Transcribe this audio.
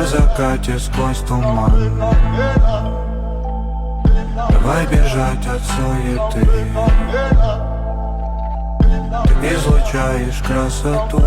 на закате сквозь туман. Давай бежать от суеты. Ты излучаешь красоту.